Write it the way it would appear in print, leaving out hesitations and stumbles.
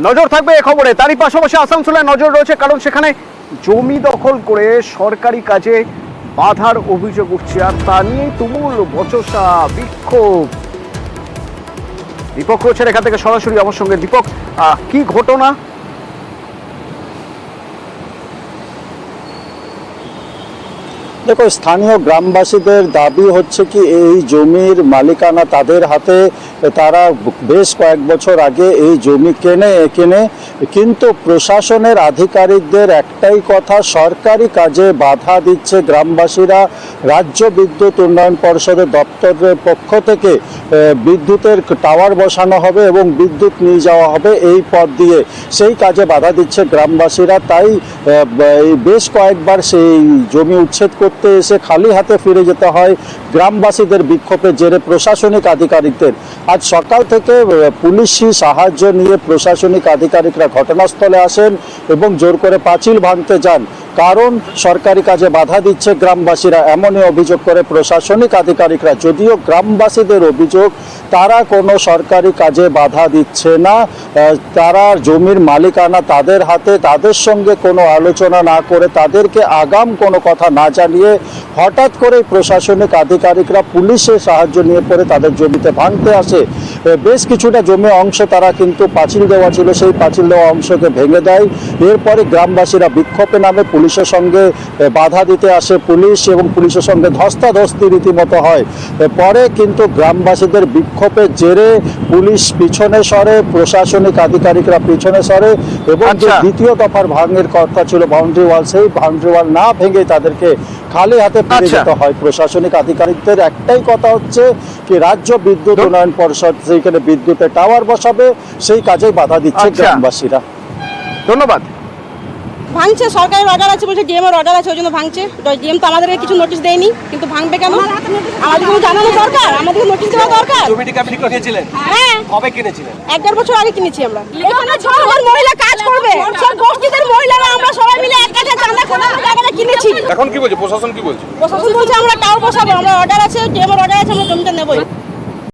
নজর থাকবে এ খবরে। তারই পাশাপাশি আসানসোলে নজর রয়েছে, কারণ সেখানে জমি দখল করে সরকারি কাজে বাধার অভিযোগ উঠছে, আর তা নিয়ে তুমুল বচসা, বিক্ষোভ। দীপক রয়েছেন এখান থেকে সরাসরি আমার সঙ্গে। দীপক, কি ঘটনা? দেখো, স্থানীয় গ্রামবাসীদের দাবি হচ্ছে কি এই জমির মালিকানা তাদের হাতে। তারা বেশ কয়েক বছর আগে এই জমি কেনে কিন্তু প্রশাসনের আধিকারিকদের একটাই কথা, সরকারি কাজে বাধা দিচ্ছে গ্রামবাসীরা। রাজ্য বিদ্যুৎ উন্নয়ন পর্ষদের দপ্তরের পক্ষ থেকে বিদ্যুতের টাওয়ার বসানো হবে এবং বিদ্যুৎ নিয়ে যাওয়া হবে এই পথ দিয়ে, সেই কাজে বাধা দিচ্ছে গ্রামবাসীরা। তাই বেশ কয়েকবার সেই জমি উচ্ছেদ করতে এসে খালি হাতে ফিরে যেতে হয় গ্রামবাসীদের বিক্ষোভের জেরে প্রশাসনিক আধিকারিকদের। আজ সকাল থেকে পুলিশি সাহায্য নিয়ে প্রশাসনিক আধিকারিকরা ঘটনাস্থলে আসেন এবং জোর করে পাঁচিল ভাঙতে যান, কারণ সরকারি কাজে বাধা দিচ্ছে গ্রামবাসীরা, এমনই অভিযোগ করে প্রশাসনিক আধিকারিকরা। যদিও গ্রামবাসীদের অভিযোগ তারা কোনো সরকারি কাজে বাধা দিচ্ছে না, তারা জমির মালিকানা তাদের হাতে, তাদের সঙ্গে কোনো আলোচনা না করে, তাদেরকে আগাম কোনো কথা না জানিয়ে হঠাৎ করে প্রশাসনিক আধিকারিকরা পুলিশের সাহায্য নিয়ে পরে তাদের জমিতে ভাঙতে আসে। বেশ কিছুটা জমি অংশ তারা কিন্তু পাঁচিল দেওয়া ছিল, সেই পাঁচিল দেওয়া অংশকে ভেঙে দেয়। এরপরে গ্রামবাসীরা বিক্ষোভে নামে, পুলিশের সঙ্গে বাধা দিতে আসে পুলিশ এবং পুলিশের সঙ্গে ধস্তাধস্তি রীতিমতো হয়। পরে কিন্তু গ্রামবাসীদের বিক্ষোভের জেরে পুলিশ পিছনে সরে, প্রশাসনিক আধিকারিকরা পিছনে সরে এবং যে দ্বিতীয় দফার ভাঙের কথা ছিল বাউন্ডারি ওয়াল, সেই বাউন্ডারি ওয়াল না ভেঙে তাদেরকে খালি হাতে ফিরে যেতে হয়। প্রশাসনিক আধিকারিকদের একটাই কথা হচ্ছে কি রাজ্য বিদ্যুৎ উন্নয়ন পর্ষদ সেইখানে বিদ্যুতের টাওয়ার বসাবে, সেই কাজেই বাধা দিচ্ছে গ্রামবাসীরা। ধন্যবাদ। ভাঙছে, সরকারের অর্ডার আছে, বলছে ডিএম এর অর্ডার আছে, ওই জন্য ভাঙছে। ডিএম তো আমাদেরকে কিছু নোটিশ দেয়নি, কিন্তু ভাঙবে কেন? আমাদের জানানো দরকার, আমাদের নোটিশ দেওয়া দরকার। জমিটি কি আপনি কিনেছিলেন? হ্যাঁ। কবে কিনেছিলেন? 1.5 বছর আগে কিনেছি আমরা। এখানে 6 জন মহিলা কাজ করবে, সব গোষ্ঠীদের মহিলারা আমরা সবাই মিলে এক কাছে চাঁদা করে জায়গাটা কিনেছি। এখন কি বলছে প্রশাসন, কি বলছে? প্রশাসন বলছে আমরা টাওয়ার বসাবো, আমরা অর্ডার আছে, ডিএম এর অর্ডার আছে, আমরা জমিটা নেবই।